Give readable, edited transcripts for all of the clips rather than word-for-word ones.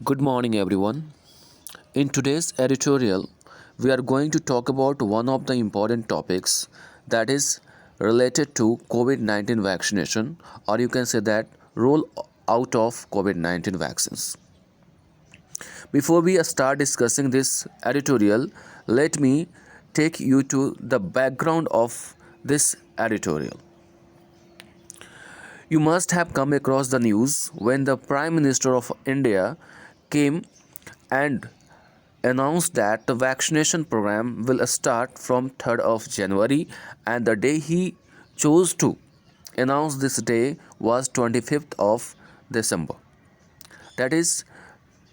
Good morning, everyone. In today's editorial, we are going to talk about one of the important topics that is related to COVID 19 vaccination, or you can say that roll out of COVID 19 vaccines. Before we start discussing this editorial, let me take you to the background of this editorial. You must have come across the news when the Prime Minister of India came and announced that the vaccination program will start from 3rd of January, and the day he chose to announce this day was 25th of December. That is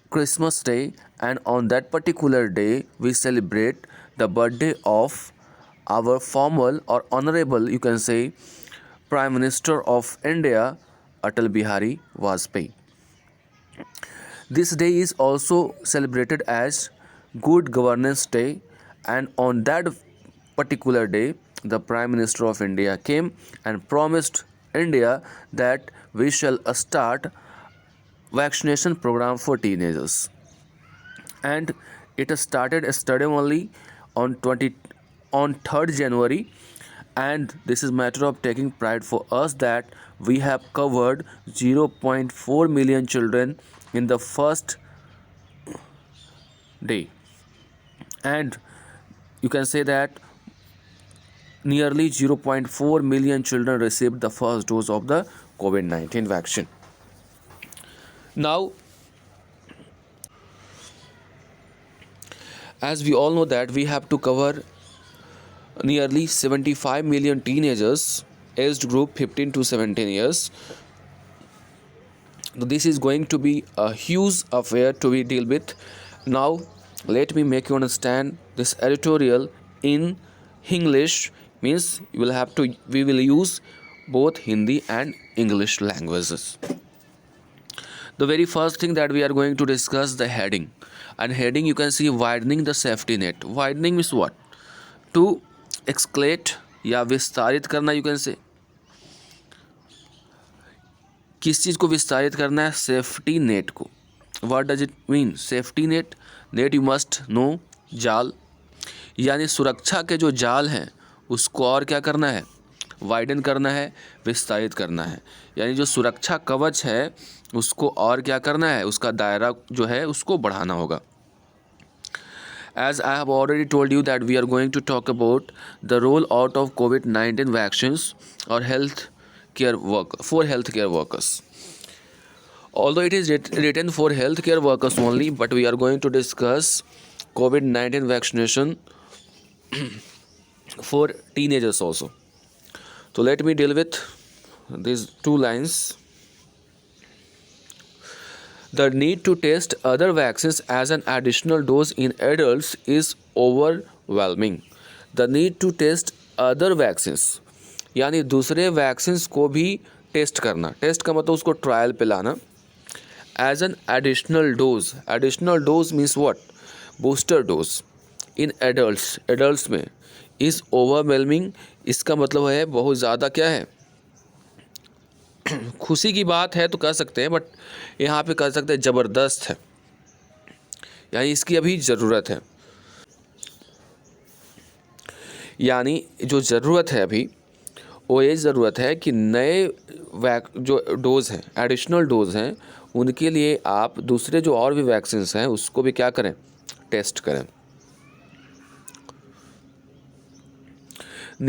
Christmas Day, and on that particular day we celebrate the birthday of our formal or honorable, you can say, Prime Minister of India, Atal Bihari Vajpayee. This day is also celebrated as Good Governance Day, and on that particular day, the Prime Minister of India came and promised India that we shall start vaccination program for teenagers. And it started yesterday only on 3rd January, and this is matter of taking pride for us that we have covered 0.4 million children in the first day, and you can say that nearly 0.4 million children received the first dose of the COVID-19 vaccine. Now, as we all know that we have to cover nearly 75 million teenagers aged group 15 to 17 years. So this is going to be a huge affair to be deal with. Now let me make you understand this editorial in English, means we will use both Hindi and English languages. The very first thing that we are going to discuss the heading, and heading you can see widening the safety net. Widening means what? To escalate या विस्तारित करना, you can say. किस चीज़ को विस्तारित करना है? Safety net को. What does it mean? Safety net, net you must know, जाल, यानी सुरक्षा के जो जाल हैं उसको और क्या करना है? वाइडन करना है, विस्तारित करना है. यानी जो सुरक्षा कवच है उसको और क्या करना है? उसका दायरा जो है उसको बढ़ाना होगा. As I have already told you that we are going to talk about the rollout of COVID-19 vaccines or for healthcare workers. Although it is written for healthcare workers only, but we are going to discuss COVID-19 vaccination for teenagers also. So let me deal with these two lines. The need to test other vaccines as an additional dose in adults is overwhelming. The need to test other vaccines, यानी दूसरे vaccines को भी test करना. Test का मतलब उसको trial पे लाना. As an additional dose. Additional dose means what? Booster dose in adults में इज़ ओवरवेलमिंग. इसका मतलब है बहुत ज़्यादा क्या है, खुशी की बात है तो कह सकते हैं, बट यहाँ पे कह सकते हैं ज़बरदस्त है, यानी इसकी अभी ज़रूरत है. यानी जो ज़रूरत है अभी वो ये ज़रूरत है कि नए जो डोज़ हैं, एडिशनल डोज़ हैं, उनके लिए आप दूसरे जो और भी वैक्सीन्स हैं उसको भी क्या करें? टेस्ट करें.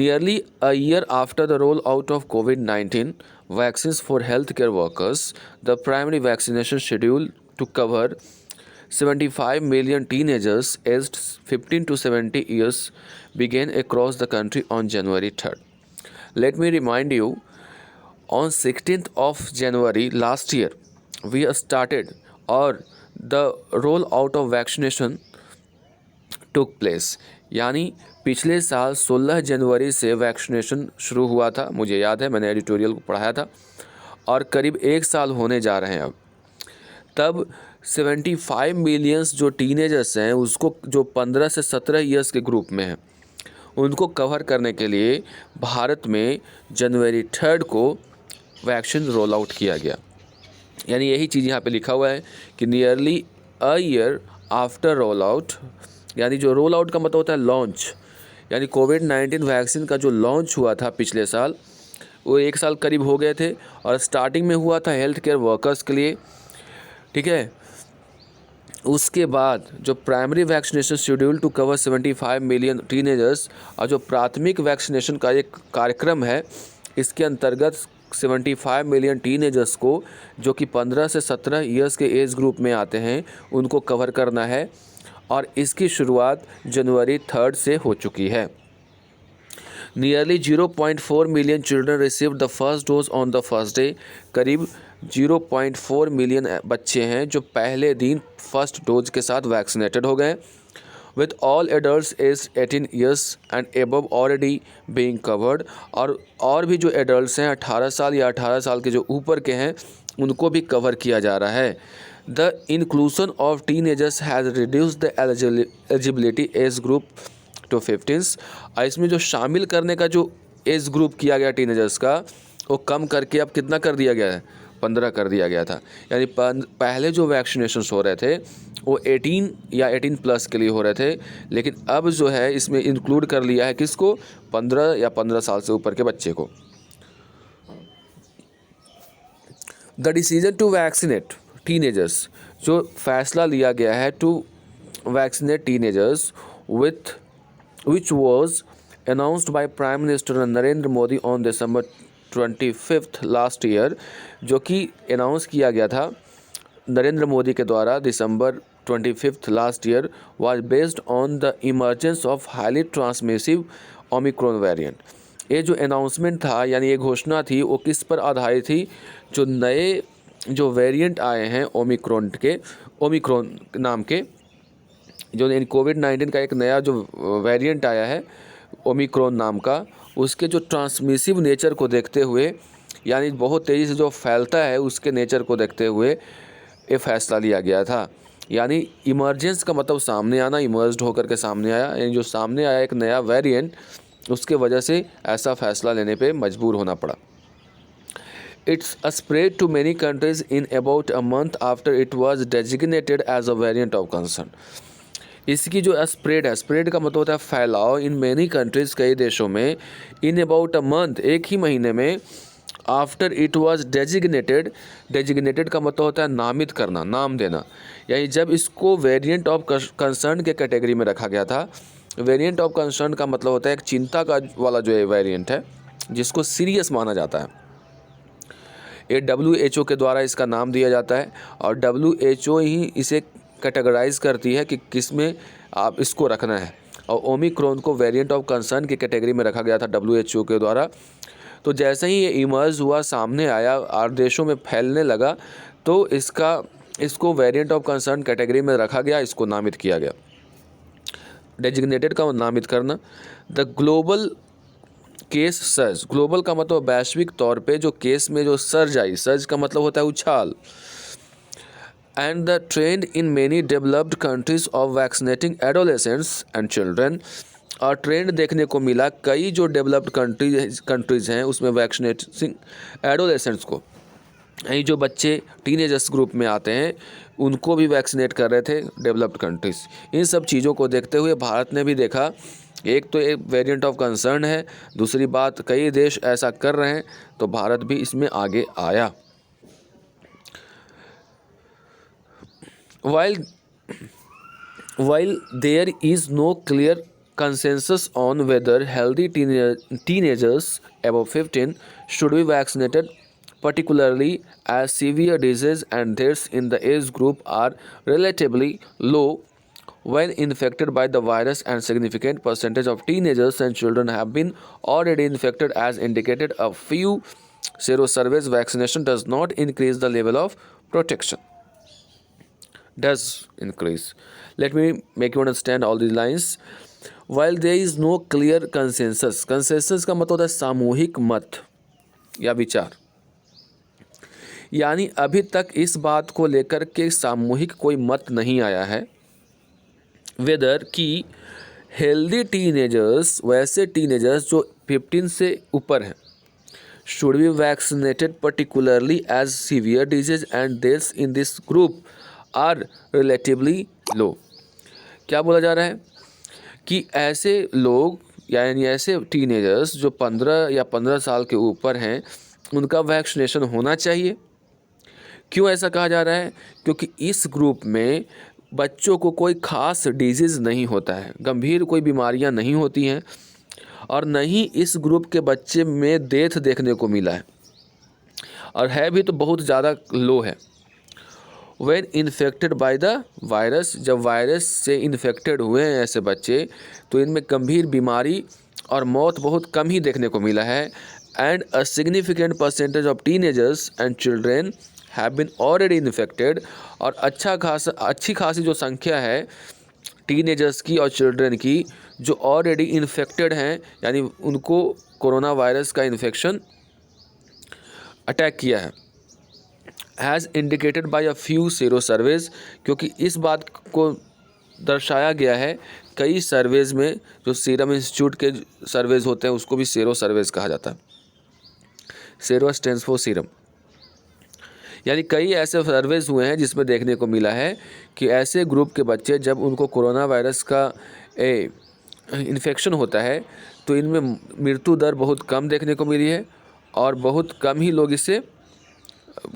Nearly a year after the rollout of COVID-19 vaccines for healthcare workers, the primary vaccination schedule to cover 75 million teenagers aged 15 to 70 years began across the country on January 3rd. Let me remind you, on 16th of January last year, we started, or the rollout of vaccination took place. यानी पिछले साल 16 जनवरी से vaccination शुरू हुआ था. मुझे याद है, मैंने एडिटोरियल को पढ़ाया था, और करीब 1 साल होने जा रहे हैं अब. तब 75 मिलियंस जो टीनेजर्स हैं उसको, जो 15 से 17 ईयर्स के ग्रुप में हैं, उनको कवर करने के लिए भारत में जनवरी 3rd को वैक्सीन रोल आउट किया गया. यानी यही चीज़ यहाँ पे लिखा हुआ है कि nearly a year after roll out, यानी जो रोल आउट का मतलब होता है लॉन्च, यानी कोविड-19 वैक्सीन का जो लॉन्च हुआ था पिछले साल, वो 1 साल करीब हो गए थे और स्टार्टिंग में हुआ था हेल्थ केयर वर्कर्स के लिए, ठीक है। उसके बाद जो primary vaccination schedule to cover 75 million teenagers, और जो प्राथमिक वैक्सीनेशन का एक कार्यक्रम है, इसके अंतर्गत 75 मिलियन टीनेजर्स को, जो कि 15 से 17 ईयर्स के एज ग्रुप में आते हैं, उनको कवर करना है और इसकी शुरुआत जनवरी 3 से हो चुकी है। Nearly 0.4 million children received the first dose on the first day. करीब 0.4 मिलियन बच्चे हैं जो पहले दिन फर्स्ट डोज के साथ वैक्सीनेटेड हो गए, with all adults age 18 years and above already being covered. और भी जो एडल्ट्स हैं 18 साल या 18 साल के जो ऊपर के हैं, उनको भी कवर किया जा रहा है। The inclusion of teenagers has reduced the eligibility age group to 15। इसमें जो शामिल करने का जो एज ग्रुप किया गया टीनेजर्स का, वो कम करके अब कितना कर दिया गया है, 15 कर दिया गया था। यानी पहले जो वैक्सीनेशन हो रहे थे वो 18 या 18 प्लस के लिए हो रहे थे, लेकिन अब जो है इसमें इंक्लूड कर लिया है किसको, 15 या 15 साल से ऊपर के बच्चे को। The decision to vaccinate teenagers, जो फैसला लिया गया है to vaccinate teenagers with which was announced by Prime Minister Narendra Modi on December 25 last year, जो कि अनाउंस किया गया था नरेंद्र मोदी के द्वारा दिसंबर 25 last year, was based on the emergence of highly transmissive Omicron variant. ये जो अनाउंसमेंट था, यानी ये घोषणा थी, वो किस पर आधारित थी, जो नए जो वेरिएंट आए हैं ओमिक्रॉन नाम के, जो कोविड-19 का एक नया जो वेरिएंट आया है ओमिक्रॉन नाम का, उसके जो ट्रांसमिसिव नेचर को देखते हुए, यानी बहुत तेज़ी से जो फैलता है उसके नेचर को देखते हुए ये फैसला लिया गया था। यानी इमर्जेंस का मतलब सामने आना, इमर्ज्ड होकर के सामने आया, यानी जो सामने आया एक नया वेरिएंट, उसके वजह से ऐसा फैसला लेने पे मजबूर होना पड़ा। It's spread to many countries in about a month after it was designated as a variant of concern। इसकी जो स्प्रेड है, स्प्रेड का मतलब होता है फैलाव, इन मैनी कंट्रीज़, कई देशों में, इन अबाउट अ मंथ, एक ही महीने में, after it was designated, designated का मतलब होता है नामित करना, नाम देना, यानी जब इसको वेरिएंट ऑफ कंसर्न के कैटेगरी में रखा गया था। वेरिएंट ऑफ कंसर्न का मतलब होता है एक चिंता का वाला जो वेरिएंट है, जिसको सीरियस माना जाता है। ये WHO के द्वारा इसका नाम दिया जाता है और WHO ही इसे कैटेगराइज करती है कि किस में आप इसको रखना है, और ओमिक्रॉन को वेरिएंट ऑफ कंसर्न की कैटेगरी में रखा गया था WHO के द्वारा। तो जैसे ही ये इमर्ज हुआ, सामने आया और देशों में फैलने लगा, तो इसको वेरिएंट ऑफ कंसर्न कैटेगरी में रखा गया, इसको नामित किया गया। डेजिग्नेटेड का नामित करना। The global case surge, global का मतलब वैश्विक तौर पे जो केस में जो सर्ज आई, सर्ज का मतलब होता है उछाल, and the trend in many developed countries of vaccinating adolescents and children, और ट्रेंड देखने को मिला कई जो डेवलप्ड कंट्रीज़ हैं उसमें वैक्सीनेटिंग एडोलेसेंट्स को, यही जो बच्चे टीनेजर्स ग्रुप में आते हैं, उनको भी वैक्सीनेट कर रहे थे डेवलप्ड कंट्रीज़। इन सब चीज़ों को देखते हुए भारत ने भी देखा, एक तो एक वेरिएंट ऑफ कंसर्न है, दूसरी बात कई देश ऐसा कर रहे हैं, तो भारत भी इसमें आगे आया। While there is no clear consensus on whether healthy teenagers above 15 should be vaccinated, particularly as severe disease and deaths in the age group are relatively low when infected by the virus, and significant percentage of teenagers and children have been already infected, as indicated a few serosurveys, vaccination does not increase the level of protection. Does increase. Let me make you understand all these lines. While there is no clear consensus, consensus का मतलब होता है सामूहिक मत या विचार, यानी अभी तक इस बात को लेकर के सामूहिक कोई मत नहीं आया है वेदर कि हेल्दी टीनेजर्स, वैसे टीनेजर्स जो 15 से ऊपर हैं, should be vaccinated, particularly as severe disease and deaths in this group are relatively low. क्या बोला जा रहा है कि ऐसे लोग यानी ऐसे टीनेजर्स जो 15 या 15 साल के ऊपर हैं उनका वैक्सीनेशन होना चाहिए। क्यों ऐसा कहा जा रहा है? क्योंकि इस ग्रुप में बच्चों को कोई ख़ास डिजीज़ नहीं होता है, गंभीर कोई बीमारियां नहीं होती हैं और न ही इस ग्रुप के बच्चे में डेथ देखने को मिला है, और है भी तो बहुत ज़्यादा लो है। When infected by the virus, जब वायरस से इन्फेक्टेड हुए हैं ऐसे बच्चे तो इनमें गंभीर बीमारी और मौत बहुत कम ही देखने को मिला है। And a significant percentage of teenagers and children have been already infected, और अच्छी खासी जो संख्या है टीनेजर्स की और चिल्ड्रन की जो ऑलरेडी इन्फेक्टेड हैं, यानी उनको कोरोना वायरस का इन्फेक्शन अटैक किया है। Has indicated by a few sero surveys, क्योंकि इस बात को दर्शाया गया है कई सर्वेज में, जो सीरम इंस्टीट्यूट के सर्वेज होते हैं उसको भी सीरो सर्वेज कहा जाता है। सीरो स्टैंड्स फॉर सीरम, यानी कई ऐसे सर्वेज हुए हैं जिसमें देखने को मिला है कि ऐसे ग्रुप के बच्चे जब उनको कोरोना वायरस का इन्फेक्शन होता है तो इनमें मृत्यु दर बहुत कम देखने को मिली है और बहुत कम ही लोग इससे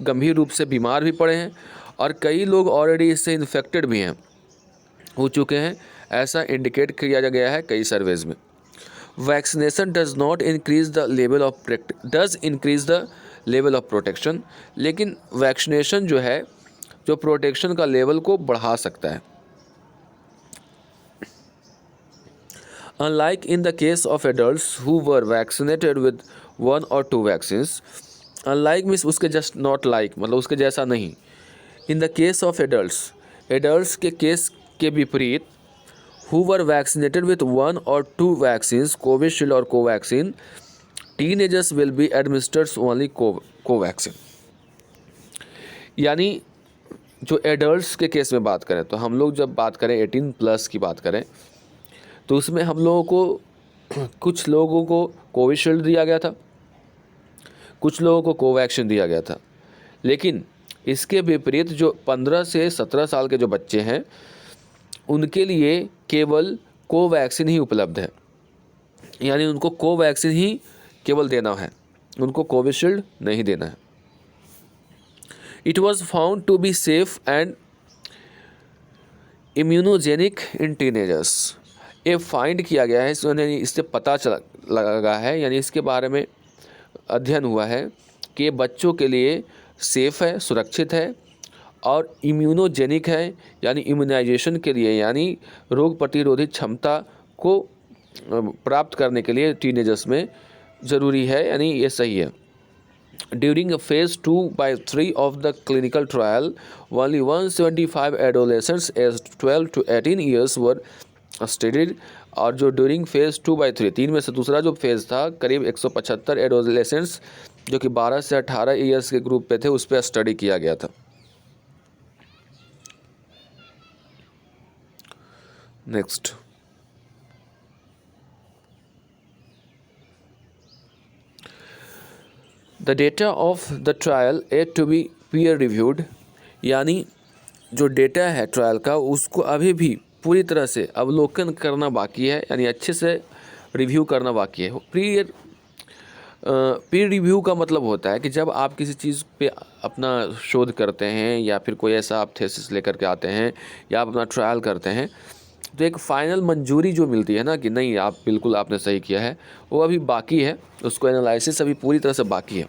गंभीर रूप से बीमार भी पड़े हैं, और कई लोग ऑलरेडी इससे इन्फेक्टेड भी हैं, हो चुके हैं, ऐसा इंडिकेट किया गया है कई सर्वेज में। Vaccination does not increase the level of protection, लेकिन वैक्सीनेशन जो है जो प्रोटेक्शन का लेवल को बढ़ा सकता है। Unlike in the case of adults who were vaccinated with 1 or 2 vaccines, unlike means उसके just not like मतलब उसके जैसा नहीं। In the case of adults के केस के विपरीत who were vaccinated with 1 or 2 vaccines, Covishield और Covaxin, teenagers will be administered only Covaxin. यानी जो एडल्ट्स के केस में बात करें तो हम लोग जब बात करें 18+ की बात करें तो उसमें हम लोगों को कुछ लोगों को कोविशील्ड दिया गया था, कुछ लोगों को कोवैक्सीन दिया गया था, लेकिन इसके विपरीत जो 15 से 17 साल के जो बच्चे हैं उनके लिए केवल कोवैक्सीन ही उपलब्ध है, यानी उनको कोवैक्सीन ही केवल देना है, उनको कोविशील्ड नहीं देना है। It was found to be safe and immunogenic in teenagers. ये फाइंड किया गया है, इससे पता लगा है, यानी इसके बारे में अध्ययन हुआ है कि बच्चों के लिए सेफ़ है, सुरक्षित है और इम्यूनोजेनिक है, यानी इम्यूनाइजेशन के लिए यानी रोग प्रतिरोधी क्षमता को प्राप्त करने के लिए टीनेजर्स में ज़रूरी है, यानी ये सही है। During phase 2/3 of the clinical trial, only 175 adolescents aged 12 to 18 years were studied, और जो ड्यूरिंग फेज़ 2/3 3 में से दूसरा जो फेज़ था करीब 175 एडोलेसेंट्स जो कि 12 से 18 ईयर्स के ग्रुप पे थे उस पर स्टडी किया गया था। Next, the data of the trial yet to be peer reviewed, यानी जो डेटा है ट्रायल का उसको अभी भी पूरी तरह से अवलोकन करना बाकी है, यानी अच्छे से रिव्यू करना बाकी है। पीयर रिव्यू का मतलब होता है कि जब आप किसी चीज़ पे अपना शोध करते हैं या फिर कोई ऐसा आप थेसिस लेकर के आते हैं या आप अपना ट्रायल करते हैं तो एक फ़ाइनल मंजूरी जो मिलती है ना कि नहीं आप बिल्कुल आपने सही किया है, वो अभी बाकी है, उसको एनालिसिस अभी पूरी तरह से बाकी है।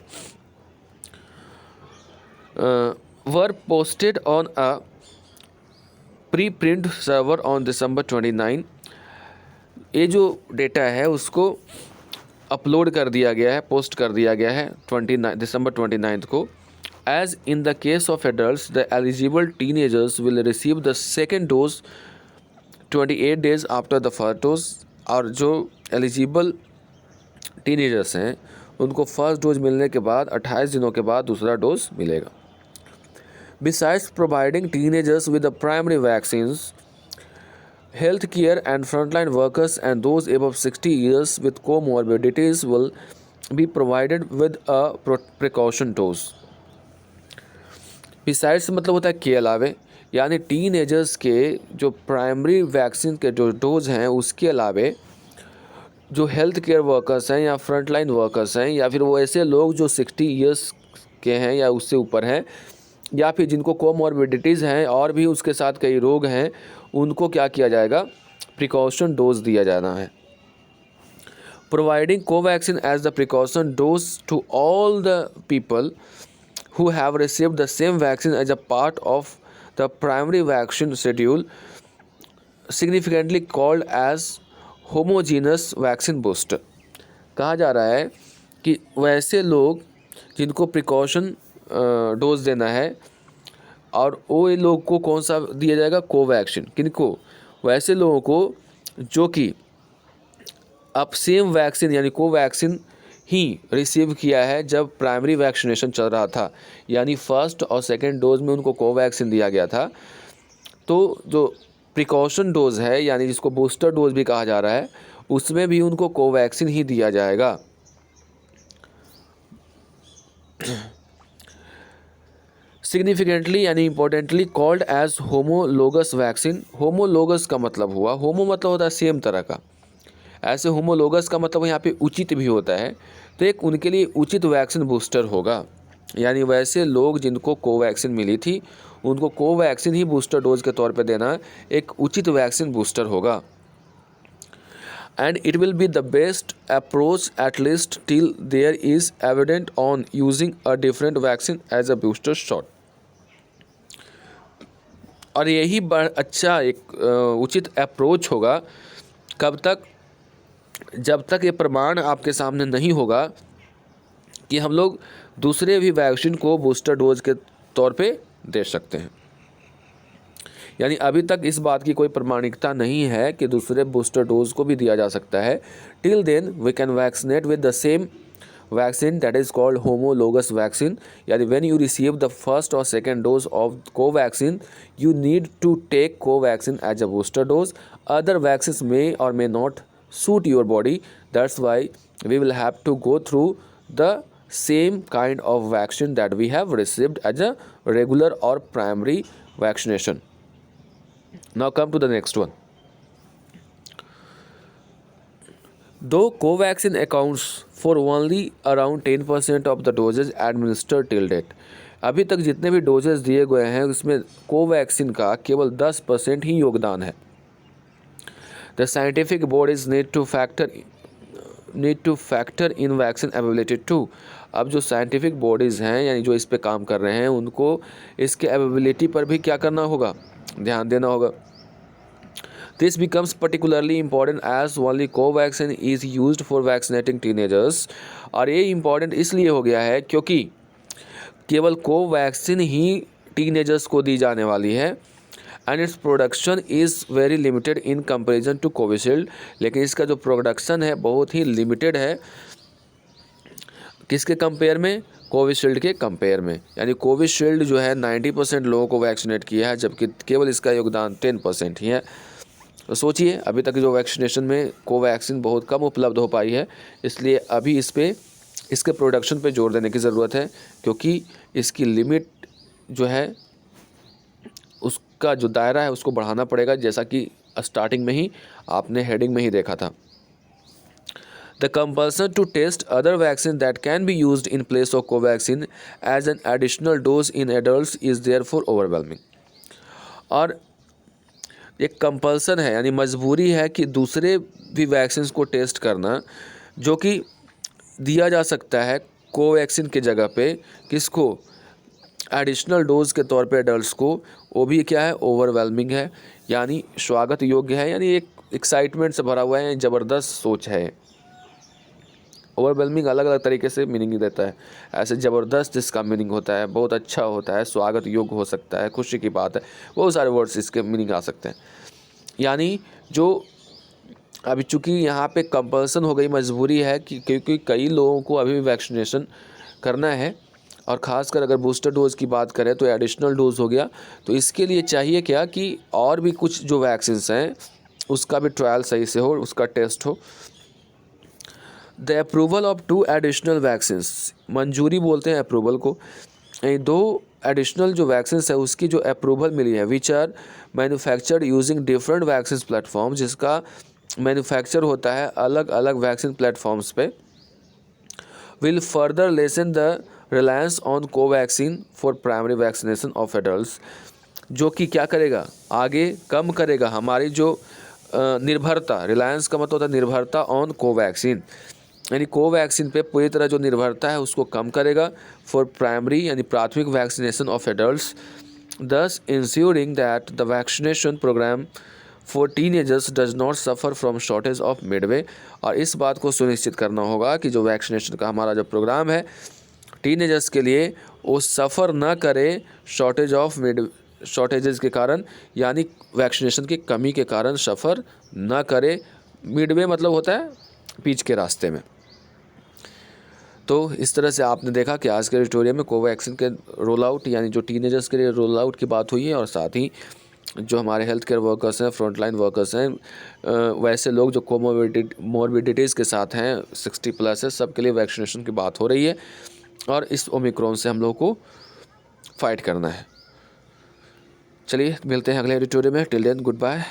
वर posted on a pre print server on December 29। ये जो डेटा है उसको अपलोड कर दिया गया है, पोस्ट कर दिया गया है दिसंबर 29 को। As in the case of adults the eligible teenagers will receive the second dose 28 days after the first dose, और जो एलिजिबल टीनेजर्स हैं उनको फर्स्ट डोज मिलने के बाद 28 दिनों के बाद दूसरा डोज मिलेगा। Besides providing teenagers with the primary vaccines, healthcare and frontline workers and those above 60 years with comorbidities will be provided with a precaution dose. Besides मतलब होता है के अलावे, यानी टीनेजर्स के जो प्राइमरी वैक्सीन के जो डोज हैं उसके अलावे जो हेल्थ केयर वर्कर्स हैं या फ्रंट लाइन वर्कर्स हैं या फिर वो ऐसे लोग जो 60 ईयर्स के हैं या उससे ऊपर हैं या फिर जिनको कोमॉर्बिडिटीज़ हैं और भी उसके साथ कई रोग हैं, उनको क्या किया जाएगा, प्रिकॉशन डोज दिया जाना है. Providing Covaxin as the precaution dose to all the people who have received the same vaccine as a part of the primary vaccine schedule, significantly called as homogeneous vaccine booster. कहा जा रहा है कि वैसे लोग जिनको प्रिकॉशन डोज देना है और वो लोग को कौन सा दिया जाएगा, कोवैक्सीन. किनको, वैसे लोगों को जो कि अब सेम वैक्सीन यानी कोवैक्सीन ही रिसीव किया है जब प्राइमरी वैक्सीनेशन चल रहा था, यानी फर्स्ट और सेकेंड डोज में उनको कोवैक्सीन दिया गया था. तो जो प्रिकॉशन डोज है यानी जिसको बूस्टर डोज भी कहा जा रहा है, उसमें भी उनको कोवैक्सीन ही दिया जाएगा. सिग्निफिकेंटली यानी importantly called as homologous vaccine. Homologous का मतलब हुआ, होमो मतलब होता है सेम तरह का, ऐसे होमोलोगस का मतलब यहाँ पे उचित भी होता है. तो एक उनके लिए उचित वैक्सीन बूस्टर होगा, यानी वैसे लोग जिनको कोवैक्सीन मिली थी उनको कोवैक्सीन ही बूस्टर डोज के तौर पे देना एक उचित वैक्सीन बूस्टर होगा. And it will be the best approach at least till there is evident on using a different vaccine as a booster shot. और यही अच्छा एक उचित अप्रोच होगा कब तक, जब तक ये प्रमाण आपके सामने नहीं होगा कि हम लोग दूसरे भी वैक्सीन को बूस्टर डोज के तौर पे दे सकते हैं. यानी अभी तक इस बात की कोई प्रमाणिकता नहीं है कि दूसरे बूस्टर डोज को भी दिया जा सकता है. Till then we can vaccinate with the same vaccine that is called homologous vaccine. यानी when you receive the first और second dose of Covaxin you need to take Covaxin as a booster dose. Other vaccine may or may not suit your body. That's why we will have to go through the same kind of vaccine that we have received as a regular or primary vaccination. Now come to the next one. Though Covaxin accounts for only around 10% of the doses administered till date, अभी तक जितने भी doses दिए गए हैं उसमें Covaxin का केवल 10% ही योगदान है. The scientific bodies need to factor in vaccine availability too. अब जो साइंटिफिक बॉडीज़ हैं यानी जो इस पे काम कर रहे हैं उनको इसके अवेलेबिलिटी पर भी क्या करना होगा, ध्यान देना होगा. This becomes particularly important as only Covaxin is used for vaccinating teenagers. और ये इम्पॉर्टेंट इसलिए हो गया है क्योंकि केवल कोवैक्सीन ही टीनेजर्स को दी जाने वाली है. And its production is very limited in comparison to Covishield. लेकिन इसका जो प्रोडक्शन है बहुत ही लिमिटेड है, किसके कंपेयर में, कोविशील्ड के कंपेयर में. यानी कोविशील्ड जो है 90% लोगों को वैक्सीनेट किया है जबकि केवल इसका योगदान 10% ही है. तो सोचिए अभी तक जो वैक्सीनेशन में कोवैक्सीन बहुत कम उपलब्ध हो पाई है, इसलिए अभी इसके प्रोडक्शन पे जोर देने की ज़रूरत है क्योंकि इसकी लिमिट जो है उसका जो दायरा है उसको बढ़ाना पड़ेगा, जैसा कि स्टार्टिंग में ही आपने हेडिंग में ही देखा था. The compulsion to test other vaccine that can be used in place of Covaxin as an additional dose in adults is therefore overwhelming. और एक कंपल्सन है यानी मजबूरी है कि दूसरे भी वैक्सीन को टेस्ट करना जो कि दिया जा सकता है कोवैक्सीन के जगह पे, किसको, एडिशनल डोज के तौर पे एडल्ट्स को, वो भी क्या है, ओवरवेलमिंग है यानी स्वागत योग्य है. यानी एक एक्साइटमेंट से भरा हुआ है, ज़बरदस्त सोच है. ओवरवेलमिंग अलग अलग तरीके से मीनिंग देता है. ऐसे ज़बरदस्त इसका मीनिंग होता है, बहुत अच्छा होता है, स्वागत योग्य हो सकता है, खुशी की बात है, बहुत सारे वर्ड्स इसके मीनिंग आ सकते हैं. यानी जो अभी चूँकि यहाँ पे कंपल्सन हो गई, मजबूरी है कि क्योंकि कई लोगों को अभी भी वैक्सीनेशन करना है और ख़ासकर अगर बूस्टर डोज़ की बात करें तो एडिशनल डोज हो गया. तो इसके लिए चाहिए क्या कि और भी कुछ जो वैक्सीन्स हैं उसका भी ट्रायल सही से हो, उसका टेस्ट हो. The approval of 2 additional vaccines, मंजूरी बोलते हैं अप्रूवल को, 2 एडिशनल जो वैक्सीन है उसकी जो अप्रूवल मिली है, which are manufactured using different vaccine platform, जिसका मैन्युफैक्चर होता है अलग अलग वैक्सीन प्लेटफॉर्म्स पे, will further lessen the reliance on Covaxin for primary vaccination of adults, जो कि क्या करेगा, आगे कम करेगा हमारी जो निर्भरता, रिलायंस का मतलब होता है निर्भरता ऑन कोवैक्सीन, यानी कोवैक्सीन पे पूरी तरह जो निर्भरता है उसको कम करेगा, फॉर प्राइमरी यानी प्राथमिक vaccination of adults, thus ensuring that the vaccination program for teenagers does not suffer from shortage of midway। और इस बात को सुनिश्चित करना होगा कि जो वैक्सीनेशन का हमारा जो प्रोग्राम है टीनेजर्स के लिए वो सफ़र ना करे शॉर्टेजेस के कारण, यानी वैक्सीनेशन की कमी के कारण सफ़र ना करे। मिडवे मतलब होता है बीच के रास्ते में। तो इस तरह से आपने देखा कि आज के एडिटोरियल में कोवैक्सीन के रोल आउट यानी जो टीनेजर्स के लिए रोल आउट की बात हुई है, और साथ ही जो हमारे हेल्थ केयर वर्कर्स हैं, फ्रंटलाइन वर्कर्स हैं, वैसे लोग जो मोरबिडिटीज़ के साथ हैं, 60+ है, सब के लिए वैक्सीनेशन की बात हो रही है, और इस ओमिक्रॉन से हम लोग को फाइट करना है। चलिए मिलते हैं अगले एडिटोरियल में। Till then good bye.